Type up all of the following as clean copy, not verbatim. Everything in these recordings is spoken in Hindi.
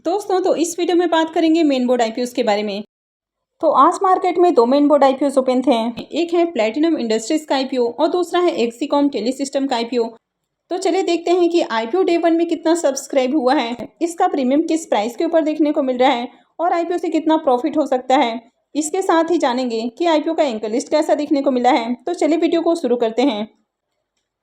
दोस्तों तो इस वीडियो में बात करेंगे मेन बोर्ड आईपीओ के बारे में। तो आज मार्केट में दो मेन बोर्ड आईपीओ ओपन थे। एक है प्लैटिनम इंडस्ट्रीज का आईपीओ और दूसरा है एक्सीकॉम टेलीसिस्टम का आईपीओ। तो चलिए देखते हैं कि आईपीओ डे 1 में कितना सब्सक्राइब हुआ है, इसका प्रीमियम किस प्राइस के ऊपर देखने को मिल रहा है और आईपीओ से कितना प्रॉफिट हो सकता है। इसके साथ ही जानेंगे कि आईपीओ का एंकर लिस्ट कैसा देखने को मिला है। तो चलिए वीडियो को शुरू करते हैं।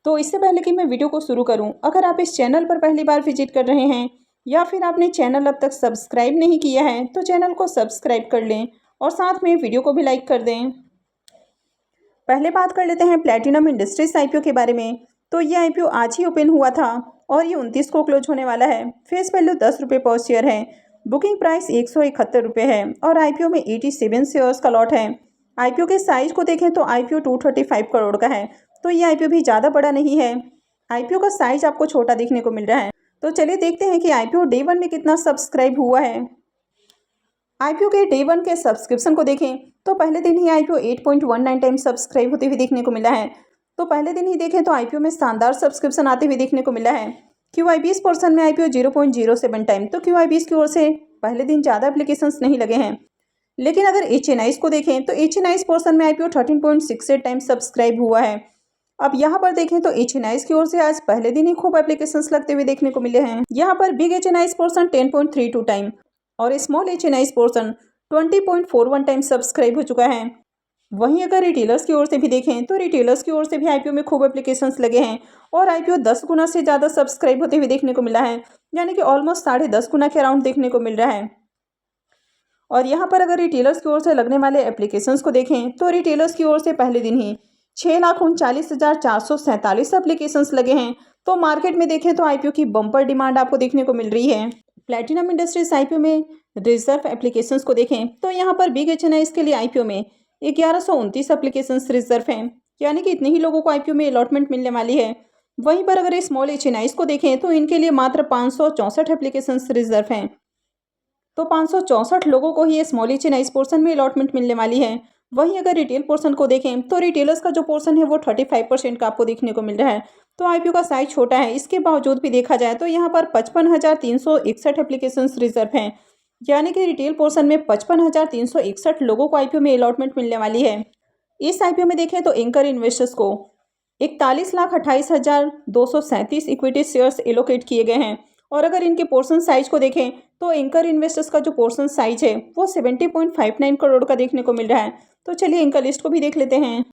तो इससे पहले कि मैं वीडियो को शुरू करूं, अगर आप इस चैनल पर पहली बार विजिट कर रहे हैं या फिर आपने चैनल अब तक सब्सक्राइब नहीं किया है तो चैनल को सब्सक्राइब कर लें और साथ में वीडियो को भी लाइक कर दें। पहले बात कर लेते हैं प्लैटिनम इंडस्ट्रीज आईपीओ के बारे में। तो ये आईपीओ आज ही ओपन हुआ था और ये 29 को क्लोज होने वाला है। फेस वैल्यू 10 रुपये पर शेयर है। बुकिंग प्राइस 171 रुपये है और आईपीओ में 87 शेयर्स का लॉट है। आईपीओ के साइज को देखें तो आईपीओ 235 करोड़ का है, तो ये आईपीओ भी ज़्यादा बड़ा नहीं है। आईपीओ का साइज आपको छोटा देखने को मिल रहा है। तो चलिए देखते हैं कि आईपीओ डे 1 में कितना सब्सक्राइब हुआ है। आईपीओ के डे 1 के सब्सक्रिप्शन को देखें तो पहले दिन ही आईपीओ 8.19 टाइम्स सब्सक्राइब होते हुए देखने को मिला है। तो पहले दिन ही देखें तो आईपीओ में शानदार सब्सक्रिप्शन आते हुए देखने को मिला है। QIBs पोर्शन में आईपीओ 0.07 टाइम, तो QIBs की ओर से पहले दिन ज़्यादा एप्लीकेशंस नहीं लगे हैं। लेकिन अगर HNIs को देखें तो HNIs पोर्शन में आईपीओ 13.68 टाइम्स सब्सक्राइब हुआ है। अब यहाँ पर देखें तो HNIs की ओर से आज पहले दिन ही खूब एप्लीकेशंस लगते हुए देखने को मिले हैं। यहाँ पर बिग HNIs पोर्शन 10.32 टाइम और small HNIs portion 20.41 time subscribe हो चुका है। वहीं अगर रिटेलर्स की ओर से भी देखें तो रिटेलर्स की ओर से भी आईपीओ में खूब एप्लीकेशंस लगे हैं और आईपीओ 10 गुना से ज़्यादा सब्सक्राइब होते हुए देखने को मिला है, यानी कि ऑलमोस्ट 10.5 गुना के अराउंड देखने को मिल रहा है। और यहाँ पर अगर रिटेलर्स की ओर से लगने वाले एप्लीकेशंस को देखें तो रिटेलर्स की ओर से पहले दिन ही 6,39,447 एप्लीकेशंस लगे हैं। तो मार्केट में देखें तो आईपीओ की बम्पर डिमांड आपको देखने को मिल रही है। प्लैटिनम इंडस्ट्रीज आईपीओ में रिजर्व एप्लीकेशंस को देखें तो यहाँ पर बिग HNIs के लिए आईपीओ में 1129 एप्लीकेशंस रिजर्व हैं, यानी कि इतने ही लोगों को आईपीओ में अलॉटमेंट मिलने वाली है। वहीं पर अगर स्मॉल HNIs को देखें तो इनके लिए मात्र 564 एप्लीकेशंस रिजर्व हैं। तो 564 लोगों को ही स्मॉल HNIs पोर्शन में अलॉटमेंट मिलने वाली है। वहीं अगर रिटेल पोर्शन को देखें तो रिटेलर्स का जो पोर्शन है वो 35% का आपको देखने को मिल रहा है। तो आईपीओ का साइज छोटा है, इसके बावजूद भी देखा जाए तो यहाँ पर 55,361 एप्लीकेशंस रिजर्व हैं, यानी कि रिटेल पोर्शन में 55,361 लोगों को आईपीओ में अलॉटमेंट मिलने वाली है। इस आईपीओ में देखें तो एंकर इन्वेस्टर्स को 41,28,237 इक्विटी शेयर्स एलोकेट किए गए हैं और अगर इनके पोर्शन साइज को देखें तो एंकर इन्वेस्टर्स का जो पोर्शन साइज है वो 70.59 करोड़ का देखने को मिल रहा है। तो चलिए एंकर लिस्ट को भी देख लेते हैं।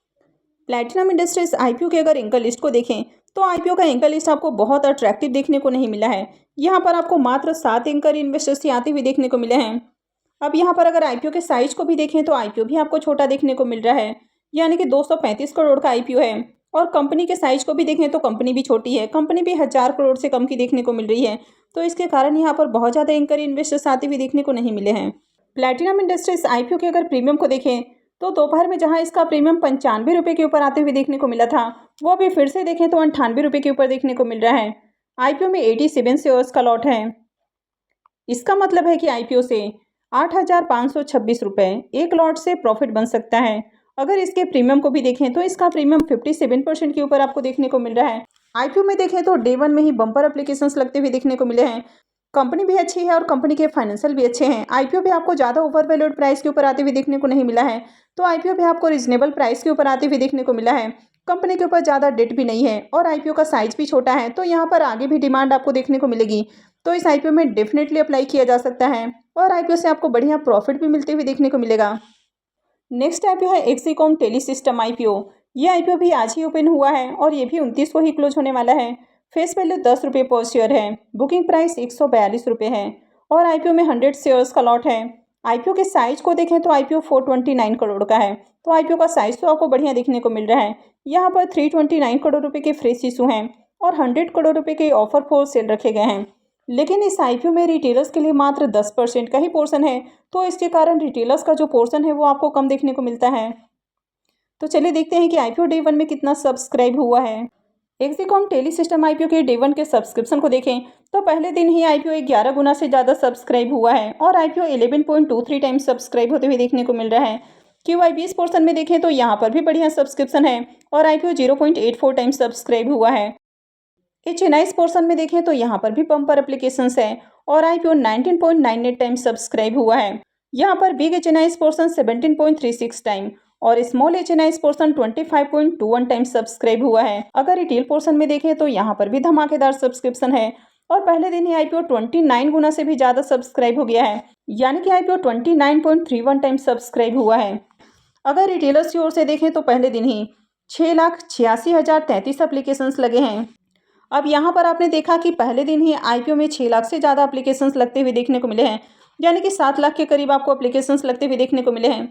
प्लैटिनम इंडस्ट्रीज आईपीओ के अगर एंकर लिस्ट को देखें तो आईपीओ का एंकर लिस्ट आपको बहुत अट्रैक्टिव देखने को नहीं मिला है। यहाँ पर आपको मात्र 7 एंकर इन्वेस्टर्स ही आते हुए देखने को मिले हैं। अब यहाँ पर अगर आईपीओ के साइज को भी देखें तो आईपीओ भी आपको छोटा देखने को मिल रहा है, यानी कि 235 करोड़ का आईपीओ है। और कंपनी के साइज को भी देखें तो कंपनी भी छोटी है, कंपनी भी 1000 करोड़ से कम की देखने को मिल रही है। तो इसके कारण यहाँ पर बहुत ज़्यादा एंकर इन्वेस्टर्स आते हुए देखने को नहीं मिले हैं। प्लैटिनम इंडस्ट्रीज आईपीओ के अगर प्रीमियम को देखें तो दोपहर में जहां इसका प्रीमियम 95 रुपये के ऊपर आते हुए देखने को मिला था, वो अभी फिर से देखें तो 98 रुपये के ऊपर देखने को मिल रहा है। आईपीओ में 87 शेयर्स का लॉट है। इसका मतलब है कि आईपीओ से 8,526 रुपये एक लॉट से प्रॉफिट बन सकता है। अगर इसके प्रीमियम को भी देखें तो इसका प्रीमियम 57% के ऊपर आपको देखने को मिल रहा है। आईपीओ में देखें तो डे 1 में ही बम्पर एप्लीकेशंस लगते हुए देखने को मिले हैं। कंपनी भी अच्छी है और कंपनी के फाइनेंशियल भी अच्छे हैं। आईपीओ भी आपको ज़्यादा ओवरवैल्यूड प्राइस के ऊपर आते हुए देखने को नहीं मिला है। तो आईपीओ भी आपको रीजनेबल प्राइस के ऊपर आते हुए देखने को मिला है। कंपनी के ऊपर ज़्यादा डेट भी नहीं है और आईपीओ का साइज भी छोटा है, तो यहाँ पर आगे भी डिमांड आपको देखने को मिलेगी। तो इस आईपीओ में डेफिनेटली अप्लाई किया जा सकता है और आईपीओ से आपको बढ़िया प्रॉफिट भी मिलते हुए देखने को मिलेगा। नेक्स्ट आईपीओ है एक्सीकॉम टेलीसिस्टम आईपीओ। ये आईपीओ भी आज ही ओपन हुआ है और ये भी 29 को ही क्लोज होने वाला है। फेस वैल्यू 10 रुपये पर शेयर है। बुकिंग प्राइस 142 रुपये है और आईपीओ में 100 शेयर्स का लॉट है। आईपीओ के साइज को देखें तो आईपीओ 429 करोड़ का है। तो आईपीओ का साइज तो आपको बढ़िया देखने को मिल रहा है। यहाँ पर 329 करोड़ रुपये के फ्रेश इशू हैं और 100 करोड़ रुपये के ऑफर फॉर सेल रखे गए हैं। लेकिन इस आईपीओ में रिटेलर्स के लिए मात्र 10% का ही पोर्शन है, तो इसके कारण रिटेलर्स का जो पोर्शन है वो आपको कम देखने को मिलता है। तो चलिए देखते हैं कि आईपीओ डे 1 में कितना सब्सक्राइब हुआ है। एक्सीकॉम टेलीसिस्टम आईपीओ के डे 1 के सब्सक्रिप्शन को देखें तो पहले दिन ही आईपीओ 11 गुना से ज़्यादा सब्सक्राइब हुआ है और आईपीओ 11.23 टाइम्स सब्सक्राइब होते हुए देखने को मिल रहा है। QIBs पोर्शन में देखें तो यहाँ पर भी बढ़िया सब्सक्रिप्शन है और आईपीओ 0.84 टाइम्स सब्सक्राइब हुआ है। HNIs पोर्शन में देखें तो यहाँ पर भी बम्पर एप्लीकेशंस है और आईपीओ 19.98 टाइम सब्सक्राइब हुआ है। यहाँ पर बिग एचएनआईज पोर्सन 17.36 टाइम और स्मॉल एचएनआईज पोर्सन 25.21 टाइम सब्सक्राइब हुआ है। अगर रिटेल पोर्सन में देखें तो यहाँ पर भी धमाकेदार सब्सक्रिप्शन है और पहले दिन ही आईपीओ 29 गुना से भी ज़्यादा सब्सक्राइब हो गया है, यानी कि आईपीओ 29.31 टाइम सब्सक्राइब हुआ है। अगर रिटेलर्स की ओर से देखें तो पहले दिन ही 6,86,033 एप्लीकेशंस लगे हैं। अब यहाँ पर आपने देखा कि पहले दिन ही आईपीओ में 6 लाख से ज़्यादा एप्लीकेशंस लगते हुए देखने को मिले हैं, यानी कि 7 लाख के करीब आपको एप्लीकेशंस लगते हुए देखने को मिले हैं।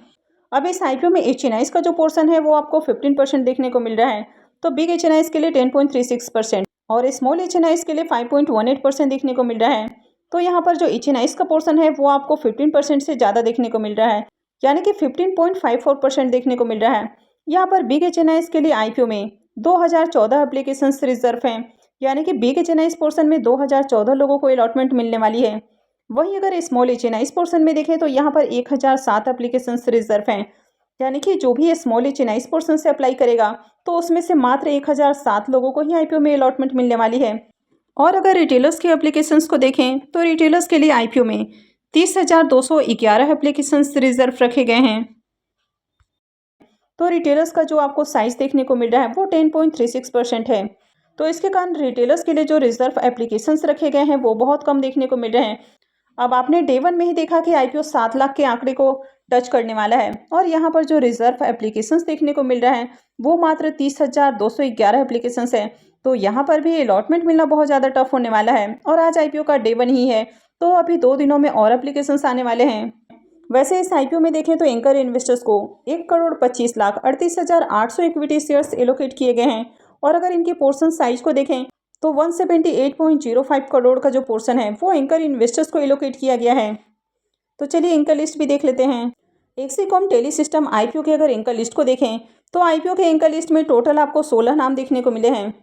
अब इस आईपीओ में एचएनआईज का जो पोर्शन है वो आपको 15% देखने को मिल रहा है, तो बिग एचएनआईज के लिए 10.36% और स्मॉल एचएनआईज के लिए 5.18% देखने को मिल रहा है। तो यहाँ पर जो एचएनआईज का पोर्शन है वो आपको 15% से ज़्यादा देखने को मिल रहा है, यानी कि 15.54% देखने को मिल रहा है। यहाँ पर बिग एचएनआईज के लिए आईपीओ में 2014 एप्लीकेशंस रिजर्व हैं, यानी कि बिग एचएनआईज पोर्शन में 2014 लोगों को अलॉटमेंट मिलने वाली है। वहीं अगर स्मॉल एचएनआईज पोर्शन में देखें तो यहाँ पर 1007 एप्लीकेशंस रिजर्व हैं, यानी कि जो भी स्मॉल एचएनआईज पोर्शन से अप्लाई करेगा तो उसमें से मात्र 1007 लोगों को ही आईपीओ में अलॉटमेंट मिलने वाली है। और अगर रिटेलर्स के एप्लीकेशंस को देखें तो रिटेलर्स के लिए आईपीओ में 30,211 एप्लीकेशंस रिजर्व रखे गए हैं। तो रिटेलर्स का जो आपको साइज देखने को मिल रहा है वो 10.36% है। तो इसके कारण रिटेलर्स के लिए जो रिजर्व एप्लीकेशंस रखे गए हैं वो बहुत कम देखने को मिल रहे हैं। अब आपने डे 1 में ही देखा कि आईपीओ 7 लाख के आंकड़े को टच करने वाला है और यहाँ पर जो रिजर्व एप्लीकेशंस देखने को मिल रहा है वो मात्र 30,211 एप्लीकेशंस है। तो यहाँ पर भी अलॉटमेंट मिलना बहुत ज़्यादा टफ होने वाला है और आज आईपीओ का डे 1 ही है, तो अभी 2 दिनों में और एप्लीकेशंस आने वाले हैं। वैसे इस आईपीओ में देखें तो एंकर इन्वेस्टर्स को 1,25,38,800 इक्विटी शेयर्स एलोकेट किए गए हैं और अगर इनके पोर्शन साइज को देखें तो 178.05 करोड़ का जो पोर्शन है वो एंकर इन्वेस्टर्स को एलोकेट किया गया है। तो चलिए एंकर लिस्ट भी देख लेते हैं। एक्सीकॉम टेलीसिस्टम आईपीओ के अगर एंकर लिस्ट को देखें तो आईपीओ के एंकर लिस्ट में टोटल आपको 16 नाम देखने को मिले हैं।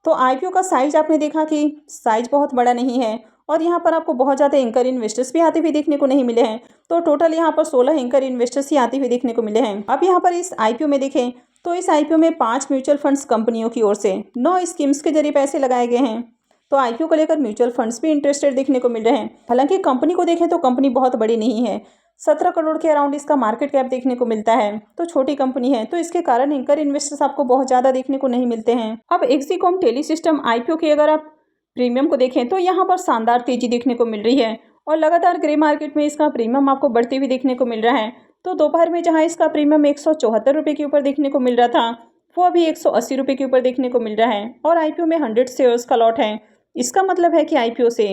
तो आईपीओ का साइज आपने देखा कि साइज बहुत बड़ा नहीं है और यहाँ पर आपको बहुत ज़्यादा एंकर इन्वेस्टर्स भी आते हुए देखने को नहीं मिले हैं। तो टोटल यहाँ पर 16 एंकर इन्वेस्टर्स ही आते हुए देखने को मिले हैं। अब यहाँ पर इस आईपीओ में देखें तो इस आईपीओ में 5 म्यूचुअल फंड्स कंपनियों की ओर से 9 स्कीम्स के जरिए पैसे लगाए गए हैं। तो आईपीओ को लेकर म्यूचुअल फंड्स भी इंटरेस्टेड देखने को मिल रहे हैं। हालांकि कंपनी को देखें तो कंपनी बहुत बड़ी नहीं है, 17 करोड़ के अराउंड इसका मार्केट कैप देखने को मिलता है, तो छोटी कंपनी है, तो इसके कारण एंकर इन्वेस्टर्स आपको बहुत ज़्यादा देखने को नहीं मिलते हैं। अब एक्सीकॉम टेलीसिस्टम आईपीओ की अगर आप प्रीमियम को देखें तो यहाँ पर शानदार तेजी देखने को मिल रही है और लगातार ग्रे मार्केट में इसका प्रीमियम आपको बढ़ते हुए देखने को मिल रहा है। तो दोपहर में जहाँ इसका प्रीमियम 174 रुपये के ऊपर देखने को मिल रहा था वो अभी 180 रुपये के ऊपर देखने को मिल रहा है और आईपीओ में 100 शेयर्स का लॉट है। इसका मतलब है कि आईपीओ से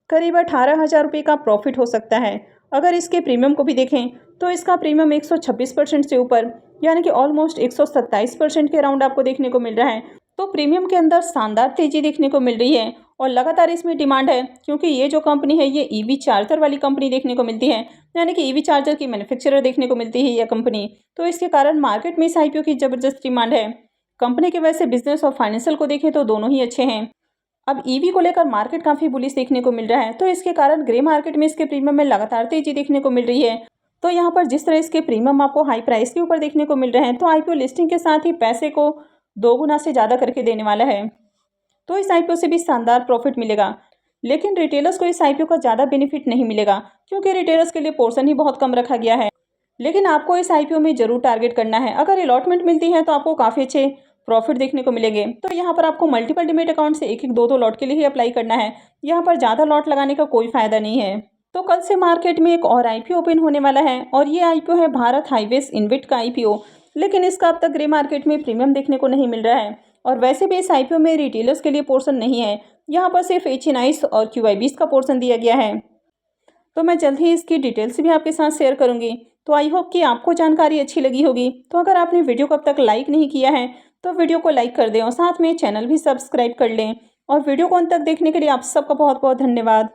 करीब 18,000 रुपये का प्रॉफिट हो सकता है। अगर इसके प्रीमियम को भी देखें तो इसका प्रीमियम 126% से ऊपर, यानी कि ऑलमोस्ट 127% के अराउंड आपको देखने को मिल रहा है। तो प्रीमियम के अंदर शानदार तेजी देखने को मिल रही है और लगातार इसमें डिमांड है, क्योंकि ये जो कंपनी है ये ईवी चार्जर वाली कंपनी देखने को मिलती है, यानी कि ईवी चार्जर की मैन्युफैक्चरर देखने को मिलती है यह कंपनी। तो इसके कारण मार्केट में इस आईपीओ की ज़बरदस्त डिमांड है। कंपनी के वैसे बिजनेस और फाइनेंशियल को देखें तो दोनों ही अच्छे हैं। अब ईवी को लेकर मार्केट काफ़ी बुलिश देखने को मिल रहा है, तो इसके कारण ग्रे मार्केट में इसके प्रीमियम में लगातार तेजी देखने को मिल रही है। तो यहाँ पर जिस तरह इसके प्रीमियम आपको हाई प्राइस के ऊपर देखने को मिल रहे हैं, तो आईपीओ लिस्टिंग के साथ ही पैसे को 2 गुना से ज़्यादा करके देने वाला है। तो इस आईपीओ से भी शानदार प्रॉफिट मिलेगा, लेकिन रिटेलर्स को इस आईपीओ का ज़्यादा बेनिफिट नहीं मिलेगा, क्योंकि रिटेलर्स के लिए पोर्शन ही बहुत कम रखा गया है। लेकिन आपको इस आईपीओ में जरूर टारगेट करना है। अगर अलॉटमेंट मिलती है तो आपको काफ़ी अच्छे प्रॉफिट देखने को मिलेंगे। तो यहाँ पर आपको मल्टीपल डीमैट अकाउंट से 1-1, 2-2 लॉट के लिए ही अप्लाई करना है। यहाँ पर ज़्यादा लॉट लगाने का कोई फ़ायदा नहीं है। तो कल से मार्केट में एक और आईपीओ ओपन होने वाला है और ये आईपीओ है भारत हाईवेज इन्विट का आईपीओ, लेकिन इसका अब तक ग्रे मार्केट में प्रीमियम देखने को नहीं मिल रहा है। और वैसे भी इस आईपीओ में रिटेलर्स के लिए पोर्शन नहीं है, यहाँ पर सिर्फ एचएनआईज और क्यूआईबीज का पोर्शन दिया गया है। तो मैं जल्द ही इसकी डिटेल्स भी आपके साथ शेयर करूँगी। तो आई होप कि आपको जानकारी अच्छी लगी होगी। तो अगर आपने वीडियो को अब तक लाइक नहीं किया है तो वीडियो को लाइक कर दें और साथ में चैनल भी सब्सक्राइब कर लें। और वीडियो को अंत तक देखने के लिए आप सबका बहुत बहुत धन्यवाद।